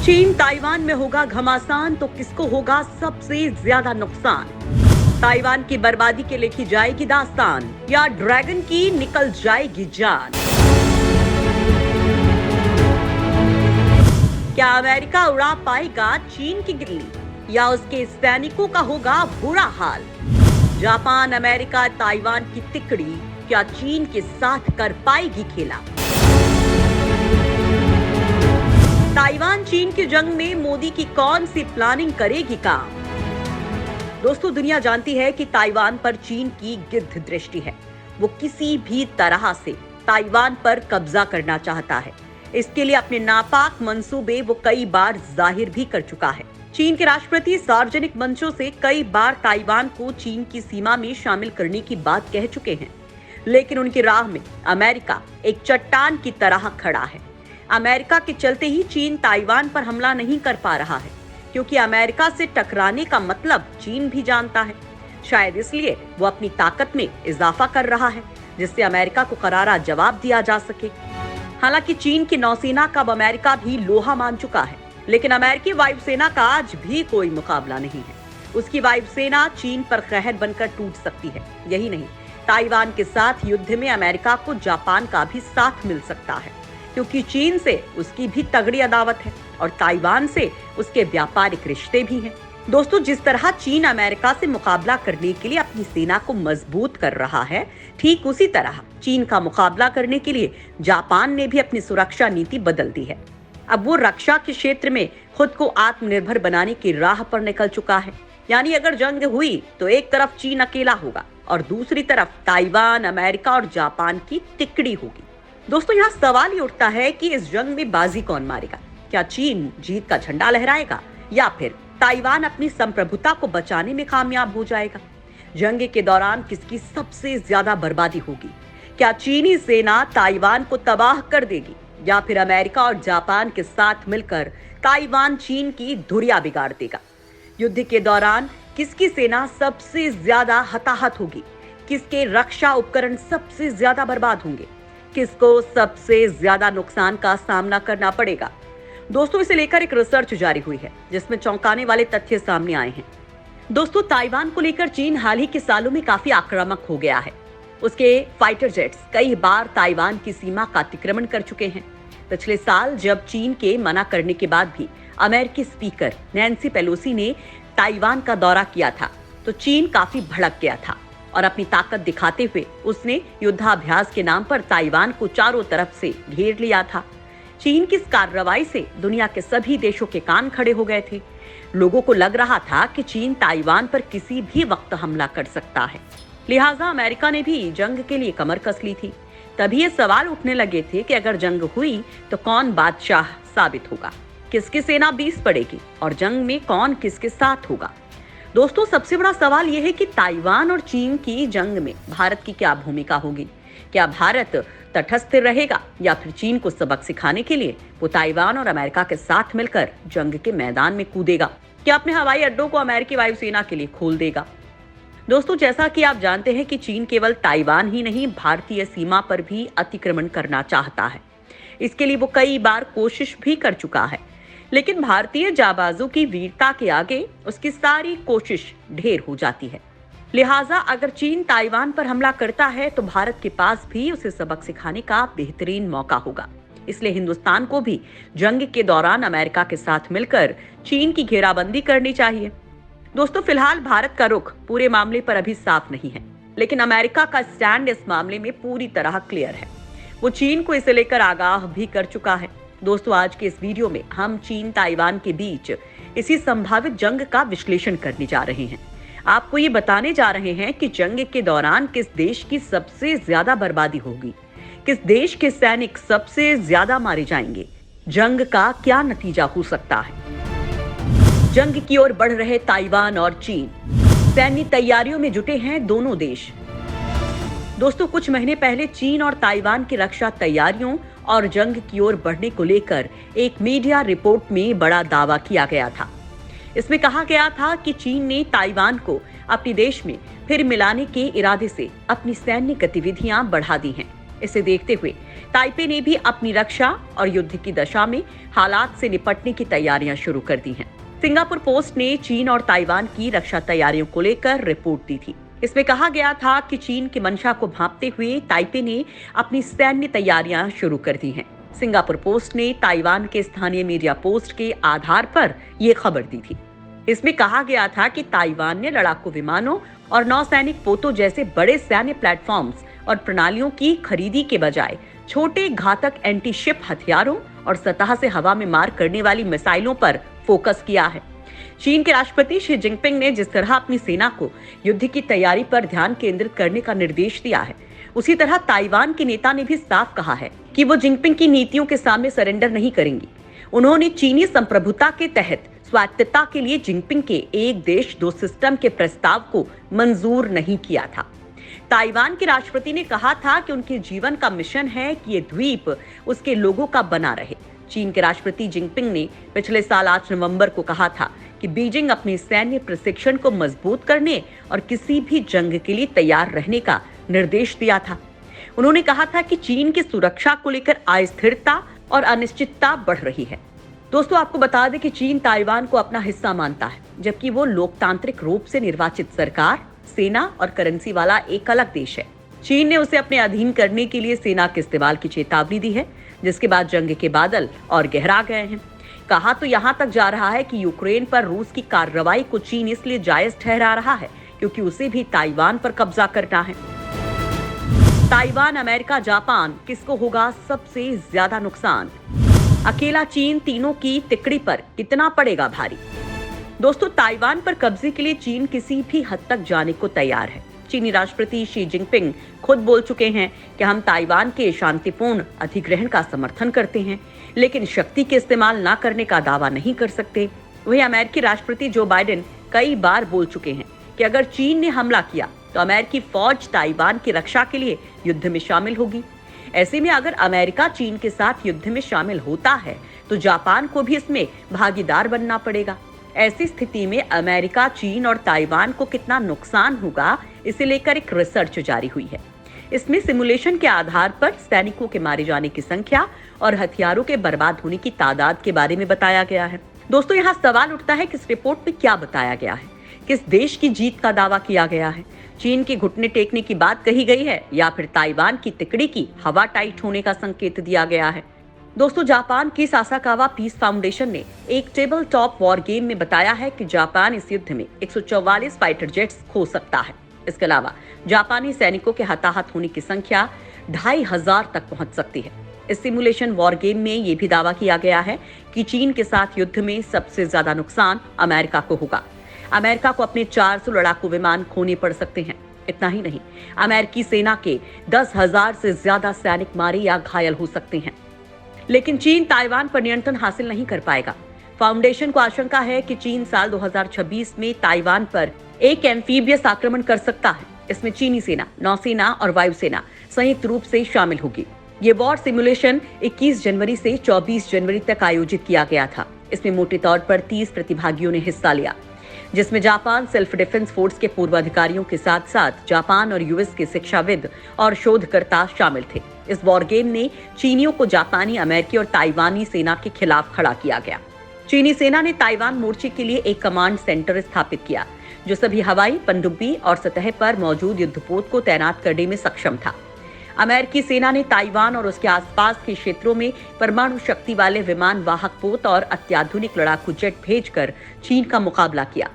चीन ताइवान में होगा घमासान तो किसको होगा सबसे ज्यादा नुकसान? ताइवान की बर्बादी के लिखी जाएगी दास्तान या ड्रैगन की निकल जाएगी जान? क्या अमेरिका उड़ा पाएगा चीन की गिल्ली या उसके सैनिकों का होगा बुरा हाल? जापान, अमेरिका, ताइवान की तिकड़ी क्या चीन के साथ कर पाएगी खेला? ताइवान चीन की जंग में मोदी की कौन सी प्लानिंग करेगी काम? दोस्तों, दुनिया जानती है कि ताइवान पर चीन की गिद्ध दृष्टि है। वो किसी भी तरह से ताइवान पर कब्जा करना चाहता है। इसके लिए अपने नापाक मंसूबे वो कई बार जाहिर भी कर चुका है। चीन के राष्ट्रपति सार्वजनिक मंचों से कई बार ताइवान को चीन की सीमा में शामिल करने की बात कह चुके हैं, लेकिन उनकी राह में अमेरिका एक चट्टान की तरह खड़ा है। अमेरिका के चलते ही चीन ताइवान पर हमला नहीं कर पा रहा है, क्योंकि अमेरिका से टकराने का मतलब चीन भी जानता है। शायद इसलिए वो अपनी ताकत में इजाफा कर रहा है, जिससे अमेरिका को करारा जवाब दिया जा सके। हालांकि चीन की नौसेना का अब अमेरिका भी लोहा मान चुका है, लेकिन अमेरिकी वायुसेना का आज भी कोई मुकाबला नहीं है। उसकी वायुसेना चीन पर कहर बनकर टूट सकती है। यही नहीं, ताइवान के साथ युद्ध में अमेरिका को जापान का भी साथ मिल सकता है, क्योंकि चीन से उसकी भी तगड़ी अदावत है और ताइवान से उसके व्यापारिक रिश्ते भी हैं। दोस्तों, जिस तरह चीन अमेरिका से मुकाबला करने के लिए अपनी सेना को मजबूत कर रहा है, ठीक उसी तरह चीन का मुकाबला करने के लिए जापान ने भी अपनी सुरक्षा नीति बदल दी है। अब वो रक्षा के क्षेत्र में खुद को आत्मनिर्भर बनाने की राह पर निकल चुका है। यानी अगर जंग हुई तो एक तरफ चीन अकेला होगा और दूसरी तरफ ताइवान, अमेरिका और जापान की तिकड़ी होगी। दोस्तों, यहाँ सवाल ही उठता है कि इस जंग में बाजी कौन मारेगा? क्या चीन जीत का झंडा लहराएगा या फिर ताइवान अपनी संप्रभुता को बचाने में कामयाब हो जाएगा? जंग के दौरान किसकी सबसे ज्यादा बर्बादी होगी? क्या चीनी सेना ताइवान को तबाह कर देगी या फिर अमेरिका और जापान के साथ मिलकर ताइवान चीन की धुरिया बिगाड़ देगा? युद्ध के दौरान किसकी सेना सबसे ज्यादा हताहत होगी? किसके रक्षा उपकरण सबसे ज्यादा बर्बाद होंगे? किसको सबसे ज्यादा नुकसान का सामना करना पड़ेगा? दोस्तों, इसे लेकर एक रिसर्च जारी हुई है, जिसमें चौंकाने वाले तथ्य सामने आए हैं। दोस्तों, ताइवान को लेकर चीन हाल ही के सालों में काफी आक्रामक हो गया है। उसके फाइटर जेट्स कई बार ताइवान की सीमा का अतिक्रमण कर चुके हैं। पिछले साल जब चीन के मना करने के बाद भी अमेरिकी स्पीकर नैन्सी पेलोसी ने ताइवान का दौरा किया था, तो चीन काफी भड़क गया था और अपनी ताकत दिखाते हुए उसने युद्धाभ्यास के नाम पर ताइवान को चारों तरफ से घेर लिया था। चीन की इस कार्रवाई से दुनिया के सभी देशों के कान खड़े हो गए थे। लोगों को लग रहा था कि चीन ताइवान पर किसी भी वक्त हमला कर सकता है। लिहाजा अमेरिका ने भी जंग के लिए कमर कस ली थी। तभी ये सवाल उठने लगे थे कि अगर जंग हुई तो कौन बादशाह साबित होगा, किसकी सेना बीस पड़ेगी और जंग में कौन किसके साथ होगा। दोस्तों, सबसे बड़ा सवाल यह है कि ताइवान और चीन की जंग में भारत की क्या भूमिका होगी? क्या भारत तटस्थ रहेगा या फिर चीन को सबक सिखाने के लिए वो ताइवान और अमेरिका के साथ मिलकर जंग के मैदान में कूदेगा? क्या अपने हवाई अड्डों को अमेरिकी वायुसेना के लिए खोल देगा? दोस्तों, जैसा कि आप जानते हैं कि चीन केवल ताइवान ही नहीं, भारतीय सीमा पर भी अतिक्रमण करना चाहता है। इसके लिए वो कई बार कोशिश भी कर चुका है, लेकिन भारतीय जाबाजों की वीरता के आगे उसकी सारी कोशिश ढेर हो जाती है। लिहाजा अगर चीन ताइवान पर हमला करता है तो भारत के पास भी उसे सबक सिखाने का बेहतरीन मौका होगा। इसलिए हिंदुस्तान को भी जंग के दौरान अमेरिका के साथ मिलकर चीन की घेराबंदी करनी चाहिए। दोस्तों, फिलहाल भारत का रुख पूरे मामले पर अभी साफ नहीं है, लेकिन अमेरिका का स्टैंड इस मामले में पूरी तरह क्लियर है। वो चीन को इसे लेकर आगाह भी कर चुका है। दोस्तों, आज के इस वीडियो में हम चीन ताइवान के बीच इसी संभावित जंग का विश्लेषण करने जा रहे हैं। आपको ये बताने जा रहे हैं कि जंग के दौरान किस देश की सबसे ज्यादा बर्बादी होगी, किस देश के सैनिक सबसे ज्यादा मारे जाएंगे, जंग का क्या नतीजा हो सकता है। जंग की ओर बढ़ रहे ताइवान और चीन, सैन्य तैयारियों में जुटे हैं दोनों देश। दोस्तों, कुछ महीने पहले चीन और ताइवान की रक्षा तैयारियों और जंग की ओर बढ़ने को लेकर एक मीडिया रिपोर्ट में बड़ा दावा किया गया था। इसमें कहा गया था कि चीन ने ताइवान को अपने देश में फिर मिलाने के इरादे से अपनी सैन्य गतिविधियां बढ़ा दी हैं। इसे देखते हुए ताइपे ने भी अपनी रक्षा और युद्ध की दशा में हालात से निपटने की तैयारियां शुरू कर दी हैं। सिंगापुर पोस्ट ने चीन और ताइवान की रक्षा तैयारियों को लेकर रिपोर्ट दी थी। इसमें कहा गया था कि चीन की मंशा को भांपते हुए ताइपे ने अपनी सैन्य तैयारियां शुरू कर दी हैं। सिंगापुर पोस्ट ने ताइवान के स्थानीय मीडिया पोस्ट के आधार पर यह खबर दी थी। इसमें कहा गया था कि ताइवान ने लड़ाकू विमानों और नौसैनिक पोतों जैसे बड़े सैन्य प्लेटफॉर्म्स और प्रणालियों की खरीदी के बजाय छोटे घातक एंटी शिप हथियारों और सतह से हवा में मार करने वाली मिसाइलों पर फोकस किया है। चीन के राष्ट्रपति शी जिनपिंग ने जिस तरह अपनी सेना को युद्ध की तैयारी पर ध्यान केंद्रित करने का निर्देश दिया है, उसी तरह ताइवान के नेता ने भी साफ कहा है कि वो जिनपिंग की नीतियों के सामने सरेंडर नहीं करेंगी। उन्होंने चीनी संप्रभुता के तहत स्वायत्तता के लिए जिनपिंग के एक देश दो सिस्टम के प्रस्ताव को मंजूर नहीं किया था। ताइवान के राष्ट्रपति ने कहा था कि उनके जीवन का मिशन है कि ये द्वीप उसके लोगों का बना रहे। चीन के राष्ट्रपति जिनपिंग ने पिछले साल 8 नवंबर को कहा था कि बीजिंग अपने सैन्य प्रशिक्षण को मजबूत करने और किसी भी जंग के लिए तैयार रहने का निर्देश दिया था। उन्होंने कहा था कि चीन की सुरक्षा को लेकर अस्थिरता और अनिश्चितता बढ़ रही है। दोस्तों, आपको बता दें कि चीन ताइवान को अपना हिस्सा मानता है, जबकि वो लोकतांत्रिक रूप से निर्वाचित सरकार, सेना और करेंसी वाला एक अलग देश है। चीन ने उसे अपने अधीन करने के लिए सेना के इस्तेमाल की चेतावनी दी है, जिसके बाद जंग के बादल और गहरा गए हैं। कहा तो यहाँ तक जा रहा है कि यूक्रेन पर रूस की कार्रवाई को चीन इसलिए जायज ठहरा रहा है क्योंकि उसे भी ताइवान पर कब्जा करना है। ताइवान, अमेरिका, जापान, किसको होगा सबसे ज्यादा नुकसान? अकेला चीन तीनों की तिकड़ी पर कितना पड़ेगा भारी? दोस्तों, ताइवान पर कब्जे के लिए चीन किसी भी हद तक जाने को तैयार है। चीनी राष्ट्रपति शी जिनपिंग खुद बोल चुके हैं कि हम ताइवान के शांतिपूर्ण अधिग्रहण का समर्थन करते हैं, लेकिन शक्ति के इस्तेमाल न करने का दावा नहीं कर सकते। वहीं अमेरिकी राष्ट्रपति जो बाइडेन कई बार बोल चुके हैं कि अगर चीन ने हमला किया तो अमेरिकी फौज ताइवान की रक्षा के लिए युद्ध में शामिल होगी। ऐसे में अगर अमेरिका चीन के साथ युद्ध में शामिल होता है तो जापान को भी इसमें भागीदार बनना पड़ेगा। ऐसी स्थिति में अमेरिका, चीन और ताइवान को कितना नुकसान होगा, इसे लेकर एक रिसर्च जारी हुई है। इसमें सिमुलेशन के आधार पर सैनिकों के मारे जाने की संख्या और हथियारों के बर्बाद होने की तादाद के बारे में बताया गया है। दोस्तों, यहाँ सवाल उठता है कि इस रिपोर्ट में क्या बताया गया है? किस देश की जीत का दावा किया गया है? चीन के घुटने टेकने की बात कही गई है या फिर ताइवान की तिकड़ी की हवा टाइट होने का संकेत दिया गया है? दोस्तों, जापान की सासाकावा पीस फाउंडेशन ने एक टेबल टॉप वॉर गेम में बताया है कि जापान इस युद्ध में 144 फाइटर जेट्स खो सकता है। इसके अलावा जापानी सैनिकों के हताहत होने की संख्या 2500 तक पहुंच सकती है। इस सिमुलेशन वॉर गेम में ये भी दावा किया गया है कि चीन के साथ युद्ध में सबसे ज्यादा नुकसान अमेरिका को होगा। अमेरिका को अपने 400 लड़ाकू विमान खोने पड़ सकते हैं। इतना ही नहीं, अमेरिकी सेना के 10,000 से ज्यादा सैनिक मारे या घायल हो सकते हैं। लेकिन चीन ताइवान पर नियंत्रण हासिल नहीं कर पाएगा। फाउंडेशन को आशंका है कि चीन साल 2026 में ताइवान पर एक एम्फीबियस आक्रमण कर सकता है। इसमें चीनी सेना, नौसेना और वायुसेना संयुक्त रूप से शामिल होगी। ये वॉर सिमुलेशन 21 जनवरी से 24 जनवरी तक आयोजित किया गया था। इसमें मोटे तौर पर 30 प्रतिभागियों ने हिस्सा लिया, जिसमें जापान सेल्फ डिफेंस फोर्स के पूर्व अधिकारियों के साथ साथ जापान और यूएस के शिक्षाविद और शोधकर्ता शामिल थे। इस वॉर गेम ने चीनियों को जापानी, अमेरिकी और ताइवानी सेना के खिलाफ खड़ा किया गया। चीनी सेना ने ताइवान मोर्चे के लिए एक कमांड सेंटर स्थापित किया, जो सभी हवाई, पनडुब्बी और सतह पर मौजूद युद्धपोत को तैनात करने में सक्षम था। अमेरिकी सेना ने ताइवान और उसके आसपास के क्षेत्रों में परमाणु शक्ति वाले विमान वाहक पोत और अत्याधुनिक लड़ाकू जेट भेजकर चीन का मुकाबला किया।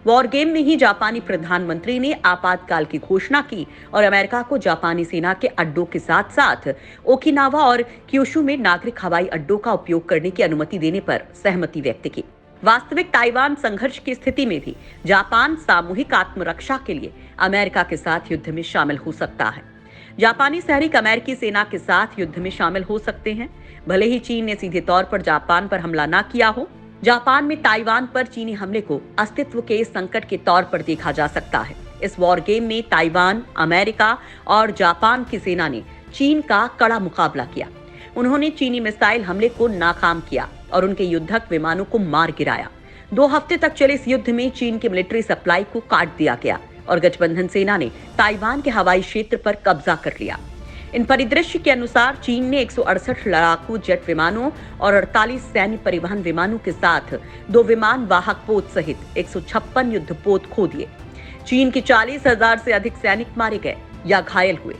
वॉर गेम में ही जापानी प्रधानमंत्री ने आपातकाल की घोषणा की और अमेरिका को जापानी सेना के अड्डों के साथ साथ ओकिनावा और क्यूशु में नागरिक हवाई अड्डों का उपयोग करने की अनुमति देने पर सहमति व्यक्त की। वास्तविक ताइवान संघर्ष की स्थिति में भी जापान सामूहिक आत्मरक्षा के लिए अमेरिका के साथ युद्ध में शामिल हो सकता है। जापानी सैनिक अमेरिकी सेना के साथ युद्ध में शामिल हो सकते हैं। भले ही चीन ने सीधे तौर पर जापान पर हमला न किया हो, जापान में ताइवान पर चीनी हमले को अस्तित्व के संकट के तौर पर देखा जा सकता है। इस वॉर गेम में ताइवान, अमेरिका और जापान की सेना ने चीन का कड़ा मुकाबला किया। उन्होंने चीनी मिसाइल हमले को नाकाम किया और उनके युद्धक विमानों को मार गिराया। 2 हफ्ते तक चले इस युद्ध में चीन के मिलिट्री सप्लाई को काट दिया गया और गठबंधन सेना ने ताइवान के हवाई क्षेत्र पर कब्जा कर लिया। इन परिदृश्य के अनुसार चीन ने 168 लड़ाकू जेट विमानों और 48 सैन्य परिवहन विमानों के साथ 2 विमान वाहक पोत सहित 156 युद्धपोत खो दिए। चीन के 40,000 से अधिक सैनिक मारे गए या घायल हुए।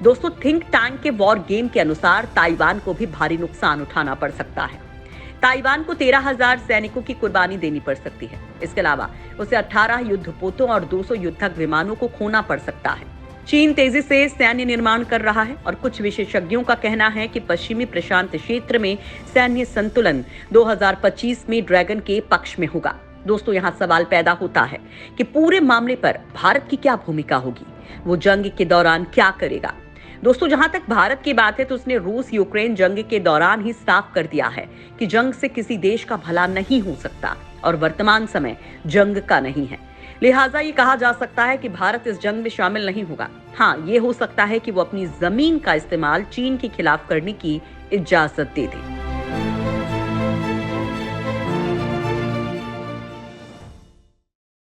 दोस्तों, थिंक टैंक के वॉर गेम के अनुसार ताइवान को भी भारी नुकसान उठाना पड़ सकता है। ताइवान को 13,000 सैनिकों की कुर्बानी देनी पड़ सकती है। इसके अलावा उसे 18 युद्धपोतों और 200 युद्धक विमानों को खोना पड़ सकता है। चीन तेजी से सैन्य निर्माण कर रहा है और कुछ विशेषज्ञों का कहना है कि पश्चिमी प्रशांत क्षेत्र में सैन्य संतुलन 2025 में ड्रैगन के पक्ष में होगा। दोस्तों, यहाँ सवाल पैदा होता है कि पूरे मामले पर भारत की क्या भूमिका होगी, वो जंग के दौरान क्या करेगा। दोस्तों, जहां तक भारत की बात है तो उसने रूस यूक्रेन जंग के दौरान ही साफ कर दिया है कि जंग से किसी देश का भला नहीं हो सकता और वर्तमान समय जंग का नहीं है। लिहाजा ये कहा जा सकता है कि भारत इस जंग में शामिल नहीं होगा। हाँ, ये हो सकता है कि वो अपनी जमीन का इस्तेमाल चीन के खिलाफ करने की इजाजत दे दे।